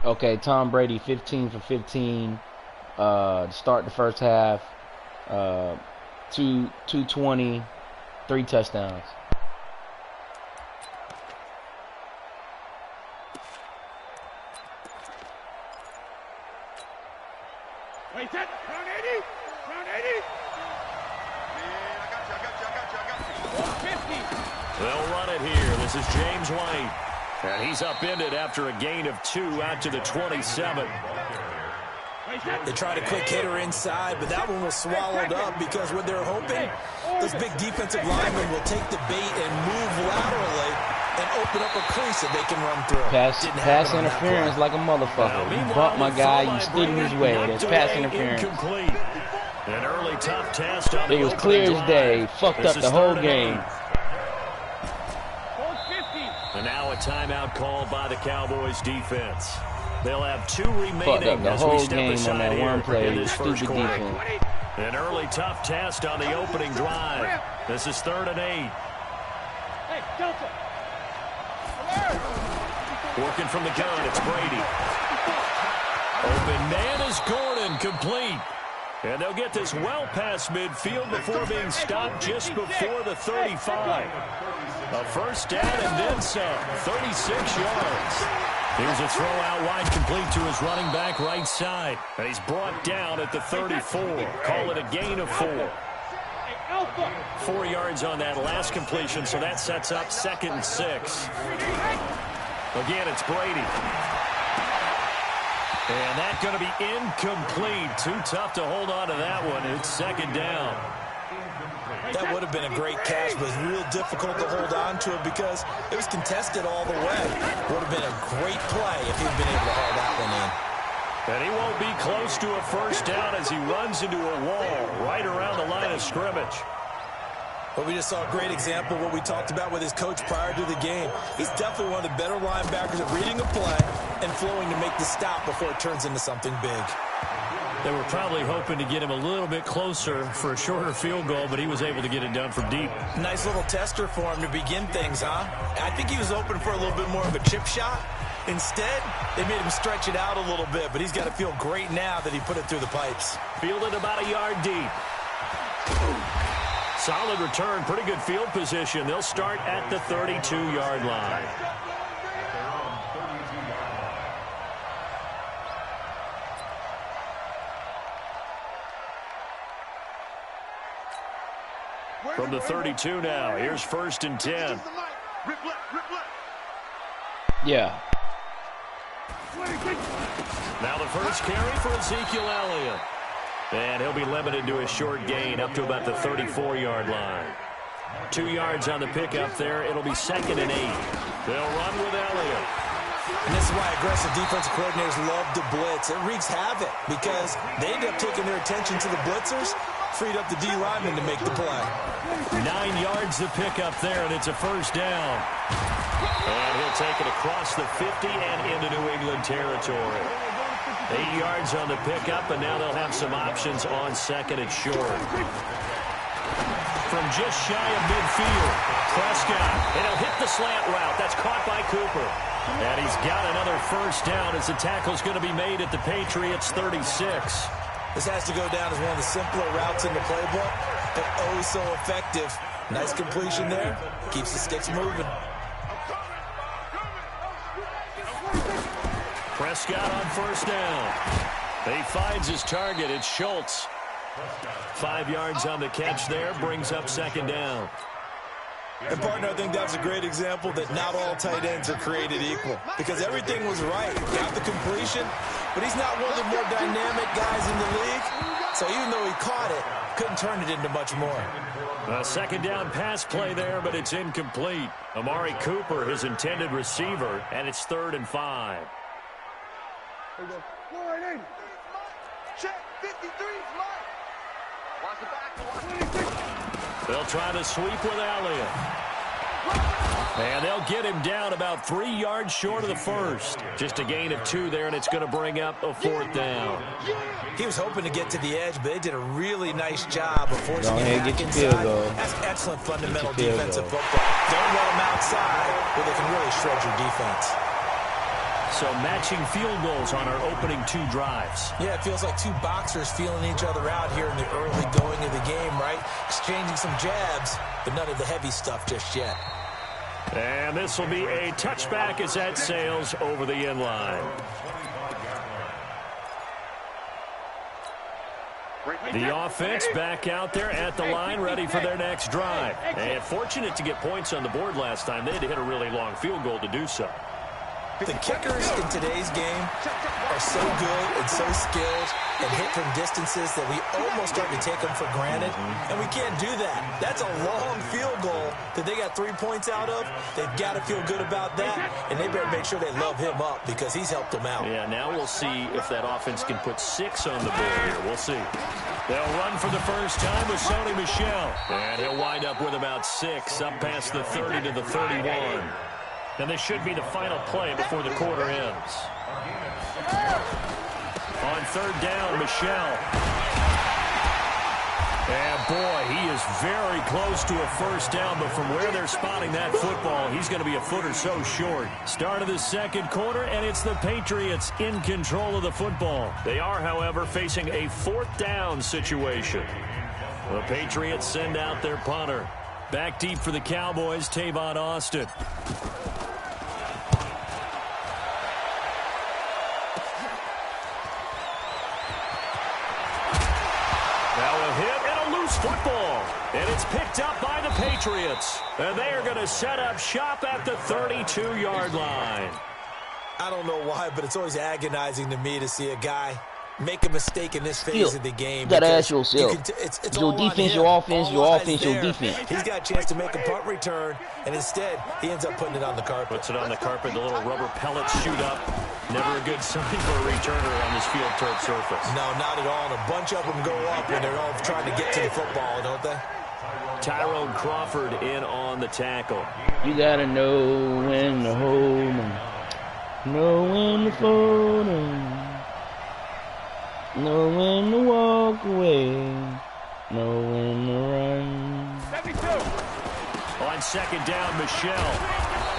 Okay, Tom Brady 15 for 15 to start the first half. 220, 3 touchdowns. Wait, that round 80, round 80. Yeah, I got you. 50. They'll run it here. This is James White. And he's upended after a gain of 2 out to the 27. They tried a quick hitter inside, but that one was swallowed up because what they're hoping, those big defensive linemen will take the bait and move laterally and open up a crease that they can run through. Pass interference like a motherfucker. You bump my guy, you stood in his way. That's pass interference. An early tough test on it was clear as day. Fucked up the whole game. And now a timeout called by the Cowboys defense. They'll have 2 remaining the as whole we step game aside on that here one play. in this first Stupid quarter. defense. An early tough test on the opening drive. This is 3rd and 8. Hey, Delta. Working from the gun, it's Brady. Open man is Gordon, complete. And they'll get this well past midfield before being stopped just before the 35. A first down and then some, 36 yards. Here's a throw out wide, complete to his running back right side. And he's brought down at the 34. Call it a gain of 4. 4 yards on that last completion, so that sets up 2nd and 6. Again, it's Brady. And that's going to be incomplete. Too tough to hold on to that one. It's 2nd down. That would have been a great catch, but it's real difficult to hold on to it because it was contested all the way. Would have been a great play if he'd been able to haul that one in. And he won't be close to a first down as he runs into a wall right around the line of scrimmage. But we just saw a great example of what we talked about with his coach prior to the game. He's definitely one of the better linebackers at reading a play and flowing to make the stop before it turns into something big. They were probably hoping to get him a little bit closer for a shorter field goal, but he was able to get it done from deep. Nice little tester for him to begin things, huh? I think he was hoping for a little bit more of a chip shot. Instead, they made him stretch it out a little bit, but he's got to feel great now that he put it through the pipes. Fielded about a yard deep. Solid return, pretty good field position. They'll start at the 32-yard line. From the 32 now, here's 1st and 10. Yeah. Now the first carry for Ezekiel Elliott. And he'll be limited to a short gain up to about the 34-yard line. 2 yards on the pickup there. It'll be 2nd and 8. They'll run with Elliott. And this is why aggressive defensive coordinators love to blitz. It wreaks havoc because they end up taking their attention to the blitzers, freed up the D lineman to make the play. 9 yards the pickup there, and it's a first down. And he'll take it across the 50 and into New England territory. 8 yards on the pickup, and now they'll have some options on 2nd and short. From just shy of midfield, Prescott, and he'll hit the slant route. That's caught by Cooper. And he's got another first down as the tackle's going to be made at the Patriots 36. This has to go down as one of the simpler routes in the playbook, but oh so effective. Nice completion there. Keeps the sticks moving. Prescott on first down. He finds his target. It's Schultz. 5 yards on the catch there. Brings up 2nd down. And, partner, I think that's a great example that not all tight ends are created equal because everything was right. Got the completion, but he's not one of the more dynamic guys in the league. So even though he caught it, couldn't turn it into much more. A 2nd down pass play there, but it's incomplete. Amari Cooper, his intended receiver, and it's 3rd and 5. Warning. Check 53 flight. Watch the back. They'll try to sweep with Elliott. And they'll get him down about 3 yards short of the first. Just a gain of 2 there, and it's going to bring up a 4th down. He was hoping to get to the edge, but they did a really nice job of forcing him back inside. That's excellent fundamental defensive football. Don't let him outside where they can really shred your defense. So matching field goals on our opening 2 drives. Yeah, it feels like 2 boxers feeling each other out here in the early going of the game, right? Exchanging some jabs, but none of the heavy stuff just yet. And this will be a touchback as that sails over the end line. The offense back out there at the line, ready for their next drive. And fortunate to get points on the board last time. They had to hit a really long field goal to do so. The kickers in today's game are so good and so skilled and hit from distances that we almost start to take them for granted, and we can't do that. That's a long field goal that they got 3 points out of. They've got to feel good about that, and they better make sure they love him up because he's helped them out. Yeah, now we'll see if that offense can put 6 on the board here. We'll see. They'll run for the first time with Sony Michel, and he'll wind up with about 6 up past the 30 to the 31. And this should be the final play before the quarter ends. On 3rd down, Michel. And boy, he is very close to a first down, but from where they're spotting that football, he's going to be a foot or so short. Start of the 2nd quarter, and it's the Patriots in control of the football. They are, however, facing a 4th down situation. The Patriots send out their punter. Back deep for the Cowboys, Tavon Austin. Football, and it's picked up by the Patriots, and they are going to set up shop at the 32-yard line. I don't know why, but it's always agonizing to me to see a guy make a mistake in this phase of the game. You got to ask yourself, it's your defense, your offense, your offense, your defense. He's got a chance to make a punt return, and instead, he ends up putting it on the carpet. Puts it on the carpet, the little rubber pellets shoot up. Never a good sign for a returner on this field turf surface. No, not at all. And a bunch of them go up when they're all trying to get to the football, don't they? Tyrone Crawford in on the tackle. You got to know when to hold them, know when to fold them, know when to walk away, know when to run. 72. On 2nd down, Michel.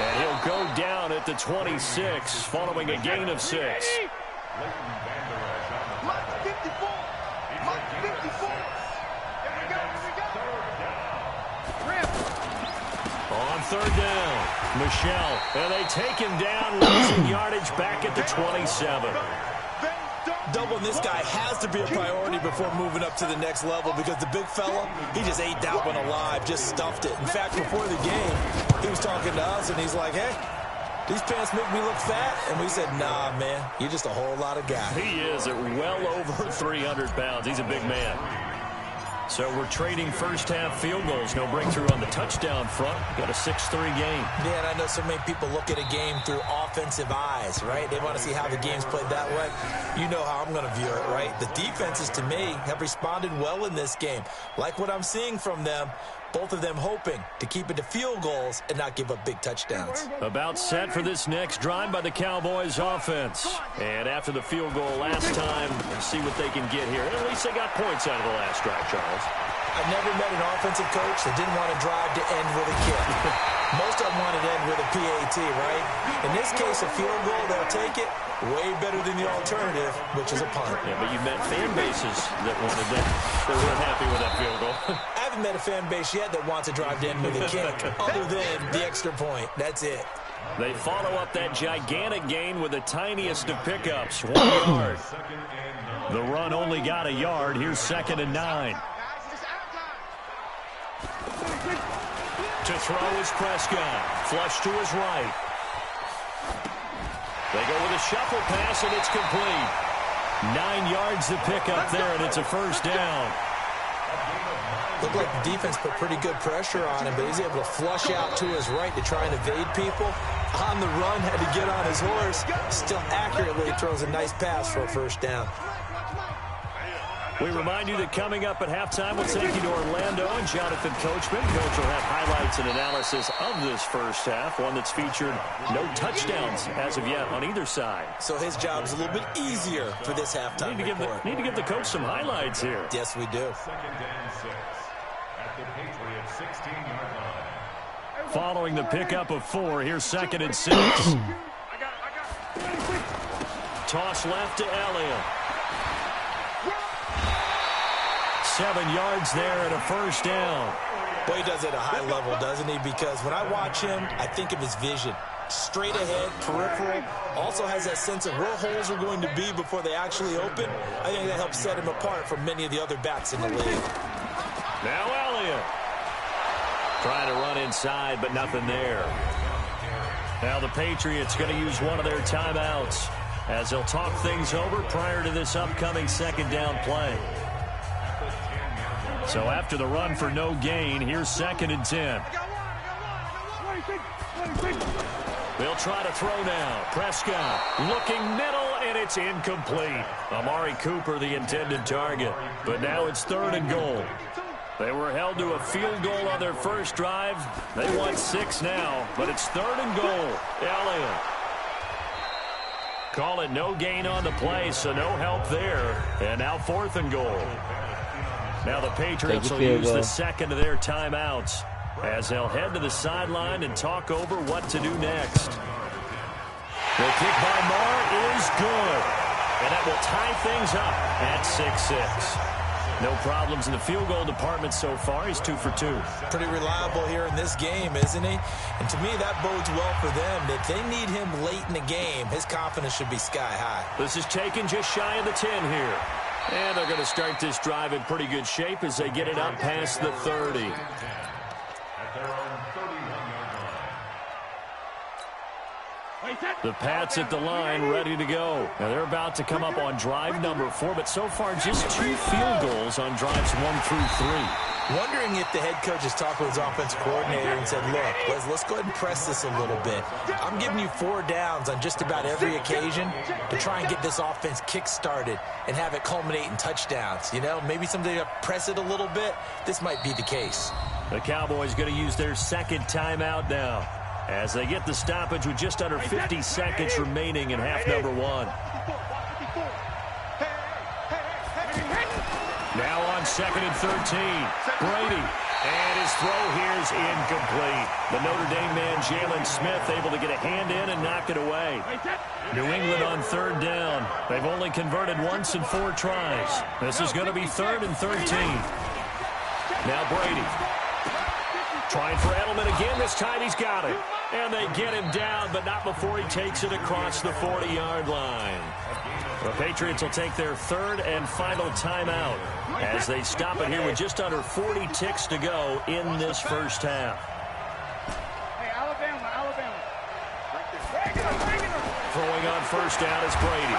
And he'll go down at the 26, following a gain of 6. Mike 54. Mike 54. On 3rd down, Michel. And they take him down, losing yardage back at the 27. Doubling this guy has to be a priority before moving up to the next level because the big fella, he just ate that one alive, just stuffed it. In fact, before the game, he was talking to us, and he's like, hey, these pants make me look fat. And we said, nah, man, you're just a whole lot of guy. He is at well over 300 pounds. He's a big man. So we're trading first-half field goals. No breakthrough on the touchdown front. Got a 6-3 game. Yeah, and I know so many people look at a game through offensive eyes, right? They want to see how the game's played that way. You know how I'm going to view it, right? The defenses, to me, have responded well in this game. Like what I'm seeing from them, both of them hoping to keep it to field goals and not give up big touchdowns. About set for this next drive by the Cowboys offense. And after the field goal last time, see what they can get here. At least they got points out of the last drive, Charles. I've never met an offensive coach that didn't want to drive to end with a kick. Most of them wanted to end with a PAT, right? In this case, a field goal, they'll take it. Way better than the alternative, which is a punt. Yeah, but you met fan bases that wanted that. They weren't happy with that field goal. I haven't met a fan base yet that wants to drive to end with a kick, other than the extra point. That's it. They follow up that gigantic gain with the tiniest of pickups, 1 yard. The run only got a yard. Here's 2nd and 9. To throw is Prescott. Flush to his right. They go with a shuffle pass, and it's complete. 9 yards to pick up there, and it's a first down. Looked like the defense put pretty good pressure on him, but he's able to flush out to his right to try and evade people. On the run, had to get on his horse. Still accurately throws a nice pass for a first down. We remind you that coming up at halftime, we'll take you to Orlando and Jonathan Coachman. Coach will have highlights and analysis of this first half, one that's featured no touchdowns as of yet on either side. So his job's a little bit easier for this halftime report. Need to give the coach some highlights here. Yes, we do. Following the pickup of 4, here's 2nd and 6. toss left to Elliott. 7 yards there and a first down. Boy, he does it at a high level, doesn't he? Because when I watch him, I think of his vision. Straight ahead, peripheral, also has that sense of where holes are going to be before they actually open. I think that helps set him apart from many of the other backs in the league. Now Elliott. Trying to run inside, but nothing there. Now the Patriots going to use one of their timeouts as they'll talk things over prior to this upcoming second down play. So after the run for no gain, here's 2nd and 10. They'll try to throw now. Prescott looking middle, and it's incomplete. Amari Cooper, the intended target. But now it's 3rd and goal. They were held to a field goal on their first drive. They want 6 now, but it's 3rd and goal. Elliott. Call it no gain on the play, so no help there. And now 4th and goal. Now the Patriots will use the second of their timeouts as they'll head to the sideline and talk over what to do next. The kick by Marr is good, and that will tie things up at 6-6. No problems in the field goal department so far. He's 2 for 2. Pretty reliable here in this game, isn't he? And to me, that bodes well for them. If they need him late in the game, his confidence should be sky high. This is taken just shy of the 10 here. And they're going to start this drive in pretty good shape as they get it up past the 30. The Pats at the line, ready to go. Now they're about to come up on drive number 4, but so far just 2 field goals on drives 1 through 3. Wondering if the head coach has talked with his offensive coordinator and said, look, let's go ahead and press this a little bit. I'm giving you 4 downs on just about every occasion to try and get this offense kick-started and have it culminate in touchdowns. You know, maybe someday to press it a little bit. This might be the case. The Cowboys going to use their second timeout now as they get the stoppage with just under 50 seconds remaining in half number 1. Now on 2nd and 13, Brady. And his throw here is incomplete. The Notre Dame man, Jalen Smith, able to get a hand in and knock it away. New England on 3rd down. They've only converted once in 4 tries. This is going to be 3rd and 13. Now Brady. Trying for Edelman again. This time he's got it. And they get him down, but not before he takes it across the 40-yard line. The Patriots will take their 3rd and final timeout as they stop it here with just under 40 ticks to go in this first half. Hey, Alabama. Throwing on first down is Brady.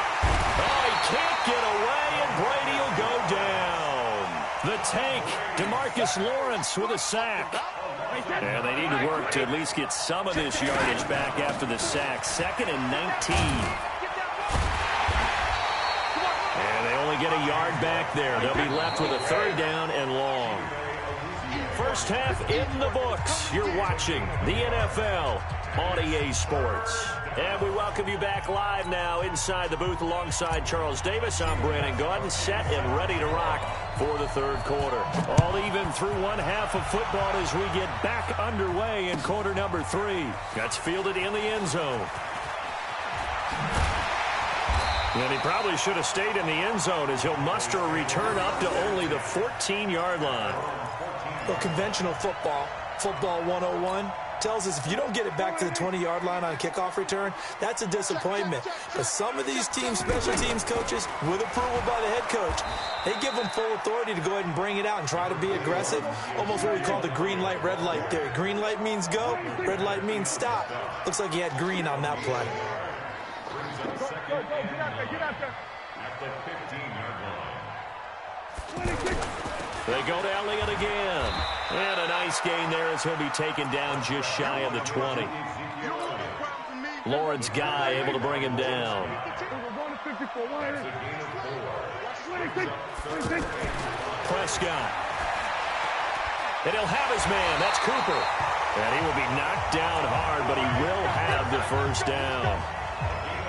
Oh, he can't get away, and Brady will go down. The tank, DeMarcus Lawrence with a sack. And they need to work to at least get some of this yardage back after the sack. 2nd and 19. And they only get a yard back there. They'll be left with a 3rd down and long. First half in the books. You're watching the NFL on EA Sports. And we welcome you back live now inside the booth alongside Charles Davis. I'm Brandon Gaudin, set and ready to rock for the 3rd quarter. All even through one half of football as we get back underway in quarter number 3. That's fielded in the end zone. And he probably should have stayed in the end zone as he'll muster a return up to only the 14-yard line. Well, conventional football 101, tells us if you don't get it back to the 20-yard line on a kickoff return, that's a disappointment. But some of these teams, special teams coaches, with approval by the head coach, they give them full authority to go ahead and bring it out and try to be aggressive. Almost what we call the green light, red light theory. Green light means go, red light means stop. Looks like he had green on that play. Get out there. At the 15-yard line. They go to Elliott again. And a nice gain there as he'll be taken down just shy of the 20. Lawrence Guy able to bring him down. Prescott. And he'll have his man. That's Cooper. And he will be knocked down hard, but he will have the first down.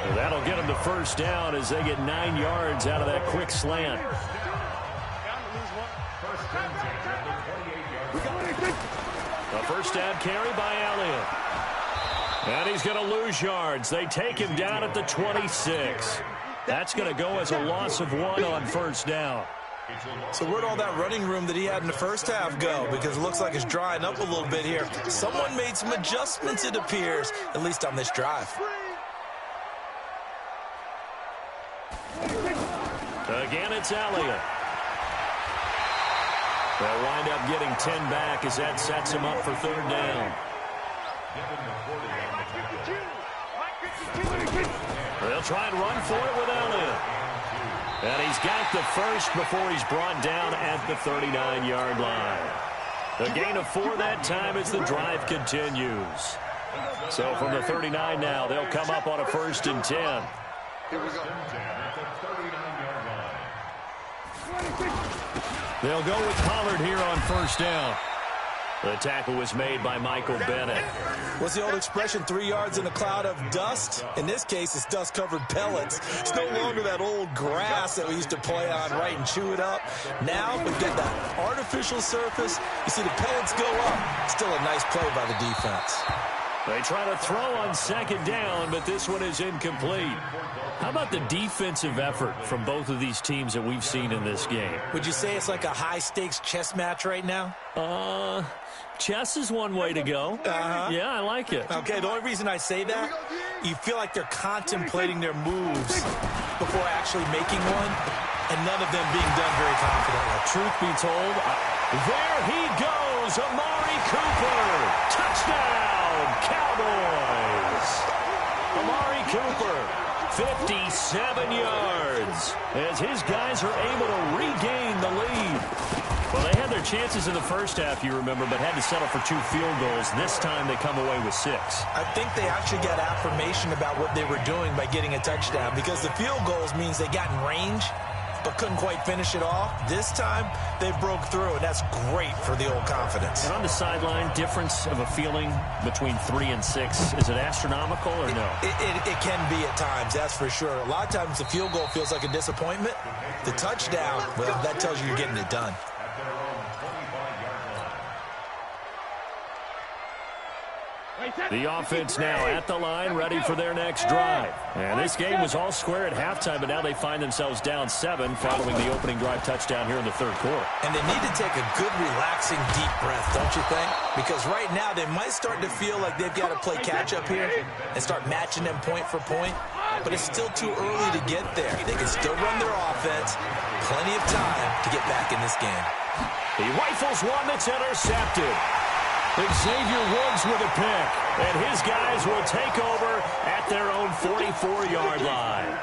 Well, that'll get him the first down as they get 9 yards out of that quick slant. A first down carry by Elliott. And he's going to lose yards. They take him down at the 26. That's going to go as a loss of 1 on first down. So where'd all that running room that he had in the first half go? Because it looks like it's drying up a little bit here. Someone made some adjustments, it appears, at least on this drive. Again, it's Elliott. They'll wind up getting 10 back as that sets him up for third down. They'll try and run for it with Elliott. And he's got the first before he's brought down at the 39-yard line. A gain of 4 that time as the drive continues. So from the 39 now, they'll come up on a 1st and 10. Here we go. They'll go with Pollard here on first down. The tackle was made by Michael Bennett. What's the old expression, 3 yards in a cloud of dust? In this case, it's dust-covered pellets. It's no longer that old grass that we used to play on, right, and chew it up. Now, we've got that artificial surface. You see the pellets go up. Still a nice play by the defense. They try to throw on second down, but this one is incomplete. How about the defensive effort from both of these teams that we've seen in this game? Would you say it's like a high-stakes chess match right now? Chess is one way to go. Yeah, I like it. Okay, the only reason I say that, you feel like they're contemplating their moves before actually making one, and none of them being done very confidently. Truth be told, there he goes, Amari Cooper. Touchdown, Cowboys. Amari Cooper, 57 yards, as his guys are able to regain the lead. Well, they had their chances in the first half, you remember, but had to settle for 2 field goals. This time they come away with 6. I think they actually got affirmation about what they were doing by getting a touchdown, because the field goals means they got in range but couldn't quite finish it off. This time, they broke through, and that's great for the old confidence. And on the sideline, difference of a feeling between 3 and 6, is it astronomical or no? It can be at times, that's for sure. A lot of times the field goal feels like a disappointment. The touchdown, well, that tells you you're getting it done. The offense now at the line, ready for their next drive. And this game was all square at halftime, but now they find themselves down 7 following the opening drive touchdown here in the third quarter. And they need to take a good, relaxing, deep breath, don't you think? Because right now they might start to feel like they've got to play catch-up here and start matching them point for point. But it's still too early to get there. They can still run their offense. Plenty of time to get back in this game. He rifles one that's intercepted. Xavier Woods with a pick, and his guys will take over at their own 44-yard line.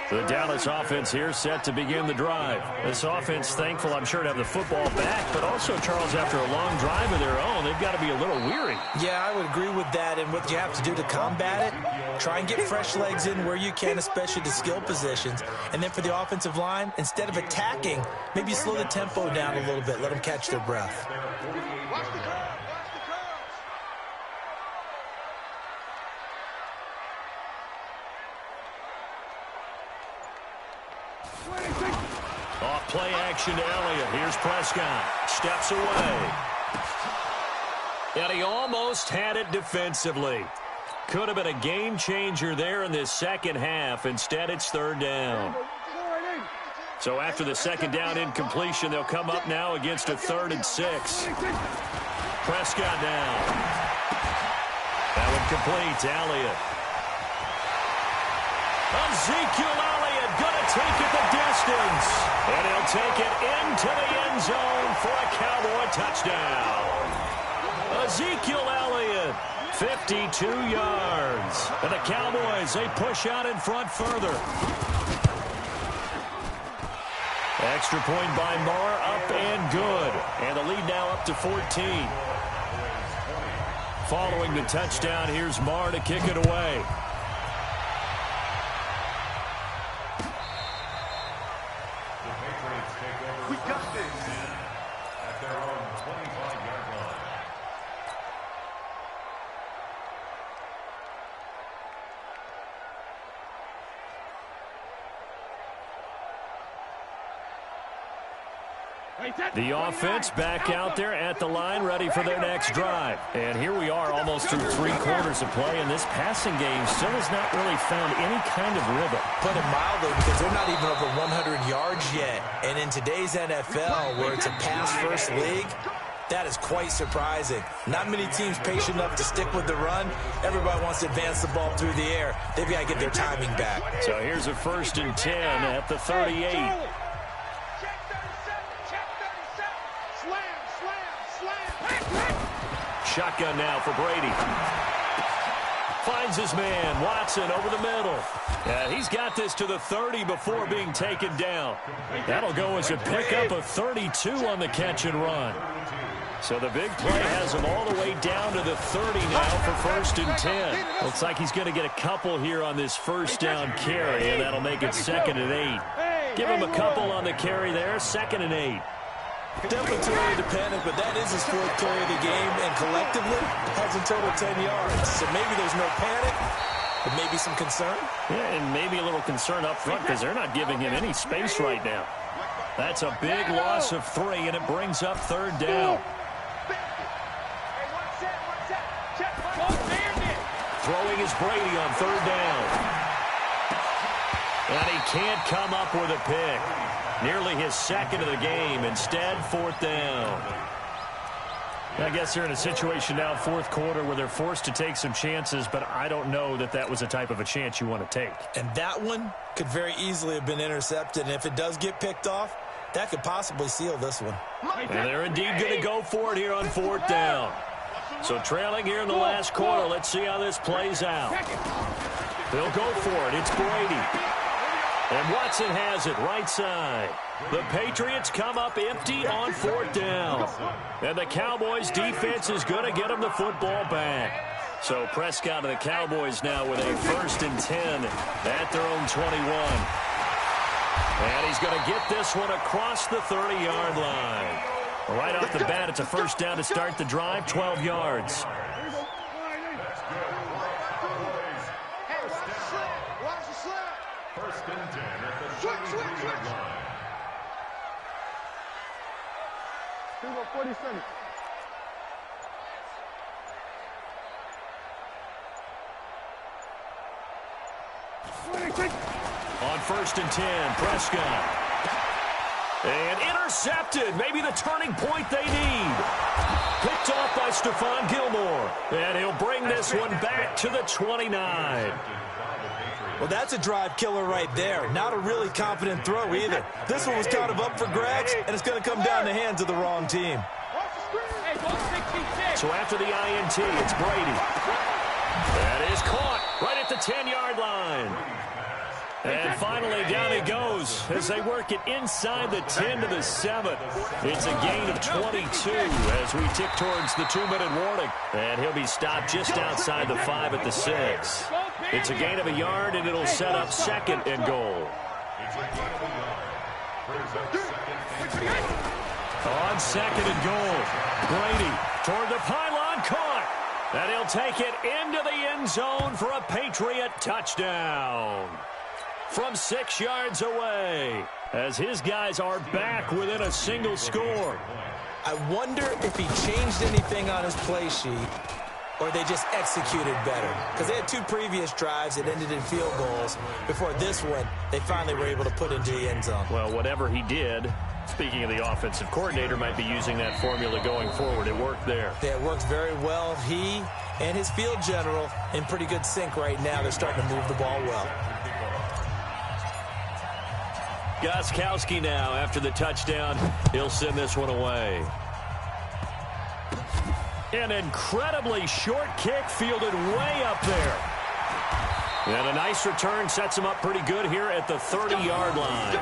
The Dallas offense here set to begin the drive. This offense thankful, I'm sure, to have the football back, but also, Charles, after a long drive of their own, they've got to be a little weary. Yeah, I would agree with that, and what you have to do to combat it, try and get fresh legs in where you can, especially the skill positions. And then for the offensive line, instead of attacking, maybe slow the tempo down a little bit, let them catch their breath. Watch the curve. Off play action to Elliott. Here's Prescott. Steps away. And he almost had it defensively. Could have been a game changer there in this second half. Instead, it's third down. So after the second down incompletion, they'll come up now against a 3rd and 6. Prescott down. That one complete to Elliott. Ezekiel Elliott going to take it the distance. And he'll take it into the end zone for a Cowboy touchdown. Ezekiel Elliott, 52 yards. And the Cowboys, they push out in front further. Extra point by Marr, up and good. And the lead now up to 14. Following the touchdown, here's Marr to kick it away. We got this. At their own 25-yard line. The offense back out there at the line, ready for their next drive. And here we are almost through 3 quarters of play, and this passing game still has not really found any kind of rhythm. Put it mildly, because they're not even over 100 yards yet. And in today's NFL, where it's a pass-first league, that is quite surprising. Not many teams patient enough to stick with the run. Everybody wants to advance the ball through the air. They've got to get their timing back. So here's a 1st and 10 at the 38. Shotgun now for Brady. Finds his man, Watson, over the middle. And he's got this to the 30 before being taken down. That'll go as a pickup of 32 on the catch and run. So the big play has him all the way down to the 30 now for 1st and 10. Looks like he's going to get a couple here on this 1st down carry, and that'll make it 2nd and 8. Give him a couple on the carry there, 2nd and 8. Definitely too early to panic, but that is his 4th carry of the game, and collectively has a total 10 yards. So maybe there's no panic, but maybe some concern. Yeah, and maybe a little concern up front because they're not giving him any space right now. That's a big loss of 3, and it brings up 3rd down. Throwing is Brady on 3rd down. And he can't come up with a pick. Nearly his 2nd of the game. Instead, 4th down. I guess they're in a situation now, 4th quarter, where they're forced to take some chances, but I don't know that that was the type of a chance you want to take. And that one could very easily have been intercepted. And if it does get picked off, that could possibly seal this one. And they're indeed going to go for it here on 4th down. So trailing here in the last quarter. Let's see how this plays out. They'll go for it. It's Brady. And Watson has it right side. The Patriots come up empty on 4th down. And the Cowboys defense is going to get them the football back. So Prescott and the Cowboys now with a 1st and 10 at their own 21. And he's going to get this one across the 30-yard line. Right off the bat, it's a 1st down to start the drive, 12 yards. On 1st and 10, Prescott. And intercepted. Maybe the turning point they need. Picked off by Stephon Gilmore. And he'll bring this one back to the 29. Well, that's a drive killer right there. Not a really confident throw either. This one was kind of up for grabs, and it's going to come down the hands of the wrong team. So after the INT, it's Brady. That is caught right at the 10-yard line. And finally, down he goes as they work it inside the 10 to the 7. It's a gain of 22 as we tick towards the 2-minute warning. And he'll be stopped just outside the 5 at the 6. It's a gain of a yard, and it'll set up 2nd and goal. On 2nd and goal, Brady toward the pylon, caught. And he'll take it into the end zone for a Patriot touchdown. From 6 yards away, as his guys are back within a single score. I wonder if he changed anything on his play sheet, or they just executed better. Because they had 2 previous drives that ended in field goals. Before this one, they finally were able to put into the end zone. Well, whatever he did, speaking of the offensive coordinator, might be using that formula going forward. It worked there. Yeah, it works very well. He and his field general in pretty good sync right now. They're starting to move the ball well. Gostkowski now, after the touchdown, he'll send this one away. An incredibly short kick fielded way up there. And a nice return sets him up pretty good here at the 30-yard line.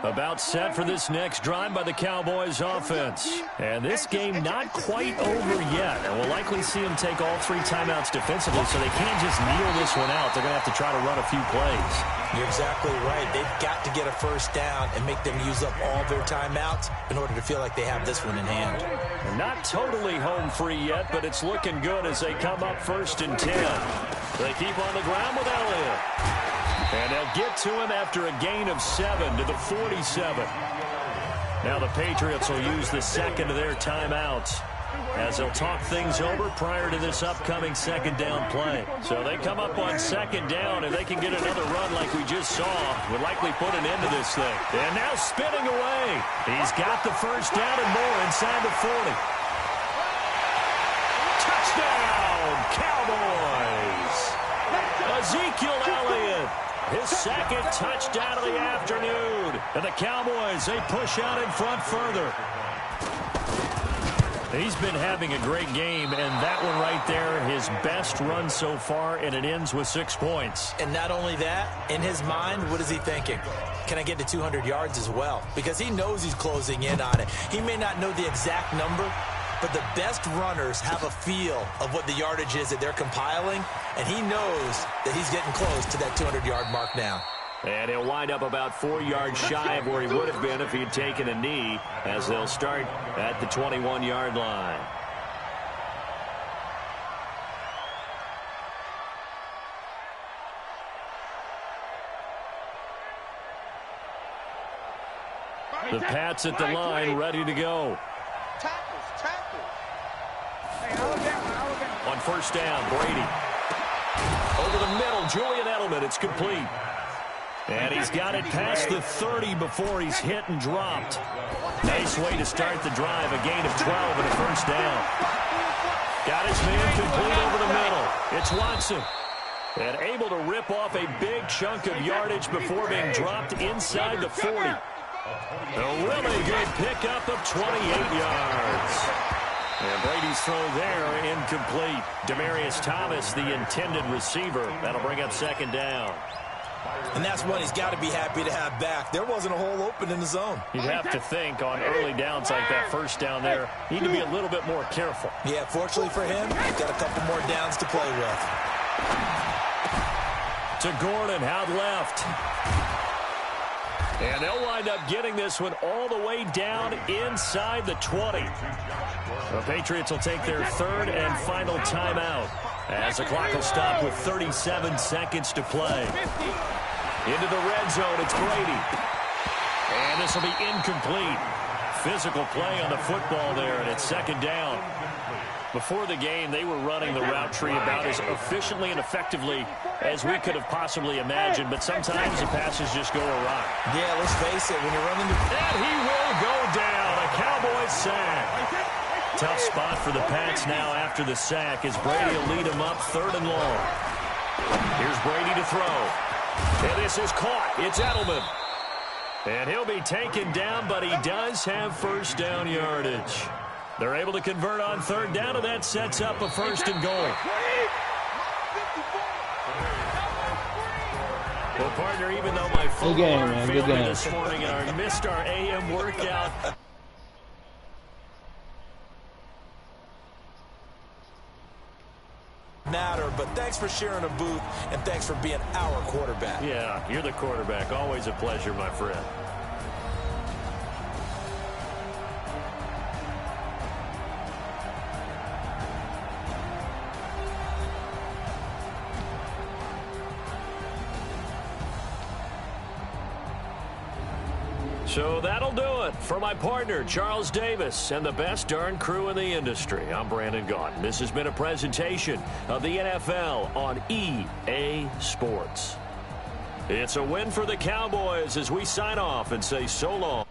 About set for this next drive by the Cowboys offense. And this game not quite over yet. And we'll likely see them take all 3 timeouts defensively, so they can't just kneel this one out. They're going to have to try to run a few plays. You're exactly right. They've got to get a 1st down and make them use up all their timeouts in order to feel like they have this one in hand. And not totally home free yet, but it's looking good as they come up 1st and 10. They keep on the ground with Elliott. And they'll get to him after a gain of 7 to the 47. Now the Patriots will use the second of their timeouts as they'll talk things over prior to this upcoming second down play. So they come up on second down, and they can get another run like we just saw. Would likely put an end to this thing. And now spinning away. He's got the first down and more inside the 40. Touchdown, Cowboys! Ezekiel Elliott, his second touchdown of the afternoon. And the Cowboys, they push out in front further. He's been having a great game, and that one right there, his best run so far, and it ends with 6 points. And not only that, in his mind, what is he thinking? Can I get to 200 yards as well? Because he knows he's closing in on it. He may not know the exact number, but the best runners have a feel of what the yardage is that they're compiling, and he knows that he's getting close to that 200-yard mark now. And he'll wind up about 4 yards shy of where he would have been if he'd taken a knee, as they'll start at the 21-yard line. The Pats at the line, ready to go. On first down, Brady. Over the middle, Julian Edelman. It's complete. And he's got it past the 30 before he's hit and dropped. Nice way to start the drive. A gain of 12 and a first down. Got his man complete over the middle. It's Watson. And able to rip off a big chunk of yardage before being dropped inside the 40. A really good pickup of 28 yards. And Brady's throw there incomplete. Demaryius Thomas, the intended receiver. That'll bring up second down. And that's one he's got to be happy to have back. There wasn't a hole open in the zone. You'd have to think on early downs like that first down there, need to be a little bit more careful. Yeah, fortunately for him, he's got a couple more downs to play with. To Gordon, out left. And they'll wind up getting this one all the way down inside the 20. The Patriots will take their third and final timeout as the clock will stop with 37 seconds to play. Into the red zone, it's Brady. And this will be incomplete. Physical play on the football there, and it's second down. Before the game, they were running the route tree about as efficiently and effectively as we could have possibly imagined, but sometimes the passes just go awry. Yeah, let's face it, when you're running the... And he will go down, a Cowboys sack. Tough spot for the Pats now after the sack as Brady will lead them up third and long. Here's Brady to throw. And this is caught. It's Edelman. And he'll be taken down, but he does have first down yardage. They're able to convert on third down, and that sets up a first and goal. Well, partner, even though my full arm failed me this morning and I missed our AM workout, matter, but thanks for sharing a booth, and thanks for being our quarterback. Yeah, you're the quarterback. Always a pleasure, my friend. So that'll do it for my partner, Charles Davis, and the best darn crew in the industry. I'm Brandon Gaudin. This has been a presentation of the NFL on EA Sports. It's a win for the Cowboys as we sign off and say so long.